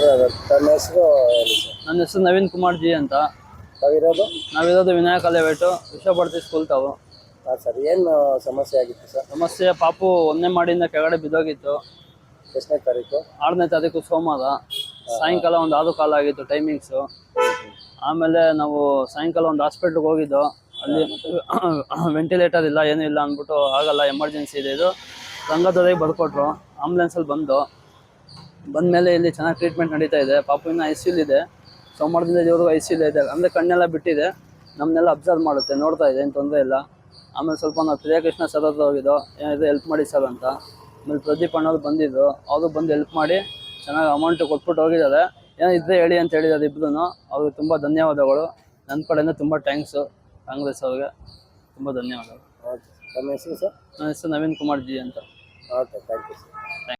Sir ತನ್ನ ಹೆಸರು ಹೇಳಿ ಸರ್. ನನ್ನ ಹೆಸರು ನವೀನ್ ಕುಮಾರ್ ಜಿ ಅಂತ. ತಾವಿರೋದು? ನಾವಿರೋದು ವಿನಾಯಕ ಲೇಔಟು, ವಿಶ್ವಭಾರತಿ ಸ್ಕೂಲ್ ತಾವು. ಹಾಂ ಸರ್, ಏನು ಸಮಸ್ಯೆ ಆಗಿತ್ತು ಸರ್? ಸಮಸ್ಯೆ ಪಾಪು 1ನೇ ಮಾಡಿಂದ ಕೆಳಗಡೆ ಬಿದ್ದೋಗಿತ್ತು. ಎಷ್ಟನೇ ತಾರೀಕು? 6ನೇ ತಾರೀಕು ಸೋಮವಾರ ಸಾಯಂಕಾಲ ಒಂದು 6 ಕಾಲ ಆಗಿತ್ತು ಟೈಮಿಂಗ್ಸು. ಆಮೇಲೆ ನಾವು ಸಾಯಂಕಾಲ ಒಂದು ಹಾಸ್ಪಿಟ್ಲಿಗೆ ಹೋಗಿದ್ದು. ಅಲ್ಲಿ ವೆಂಟಿಲೇಟರ್ ಇಲ್ಲ, ಏನೂ ಇಲ್ಲ ಅಂದ್ಬಿಟ್ಟು ಆಗಲ್ಲ, ಎಮರ್ಜೆನ್ಸಿ ಇದೆ ಇದು ರಂಗದೊರೆಗೆ ಬರ್ಕೊಟ್ರು. ಆಂಬುಲೆನ್ಸಲ್ಲಿ ಬಂದಮೇಲೆ ಇಲ್ಲಿ ಚೆನ್ನಾಗಿ ಟ್ರೀಟ್ಮೆಂಟ್ ನಡೀತಾ ಇದೆ. ಪಾಪು ಇನ್ನು ICU ಇದೆ. ಸೋಮವಾರದಿಂದ ಇವ್ರಿಗೂ ICU ಇದೆ. ಅಂದರೆ ಕಣ್ಣೆಲ್ಲ ಬಿಟ್ಟಿದೆ, ನಮ್ಮನ್ನೆಲ್ಲ ಅಬ್ಸರ್ವ್ ಮಾಡುತ್ತೆ, ನೋಡ್ತಾ ಇದೆ, ಏನು ತೊಂದರೆ ಇಲ್ಲ. ಆಮೇಲೆ ಸ್ವಲ್ಪ ನಾವು ಪ್ರಿಯಕೃಷ್ಣ ಸರ್ ಹತ್ರ ಹೋಗಿದ್ದು, ಏನಿದೆ ಹೆಲ್ಪ್ ಮಾಡಿ ಸರ್ ಅಂತ. ಆಮೇಲೆ ಪ್ರದೀಪ್ ಅಣ್ಣವ್ರು ಬಂದಿದ್ದು, ಅವರು ಬಂದು ಹೆಲ್ಪ್ ಮಾಡಿ ಚೆನ್ನಾಗಿ ಅಮೌಂಟ್ ಕೊಟ್ಬಿಟ್ಟು ಹೋಗಿದ್ದಾರೆ. ಏನೋ ಇದ್ದರೆ ಹೇಳಿ ಅಂತ ಹೇಳಿದ್ದಾರೆ ಇಬ್ಬರೂ. ಅವ್ರಿಗೆ ತುಂಬ ಧನ್ಯವಾದಗಳು. ನನ್ನ ಕಡೆಯಿಂದ ತುಂಬ ಥ್ಯಾಂಕ್ಸು ಕಾಂಗ್ರೆಸ್ ಅವ್ರಿಗೆ, ತುಂಬ ಧನ್ಯವಾದಗಳು. ಓಕೆ, ನಮ್ಮ ಹೆಸರು ಸರ್? ನನ್ನ ಹೆಸರು ನವೀನ್ ಕುಮಾರ್ ಜಿ ಅಂತ. Okay, thank you sir. Thank you.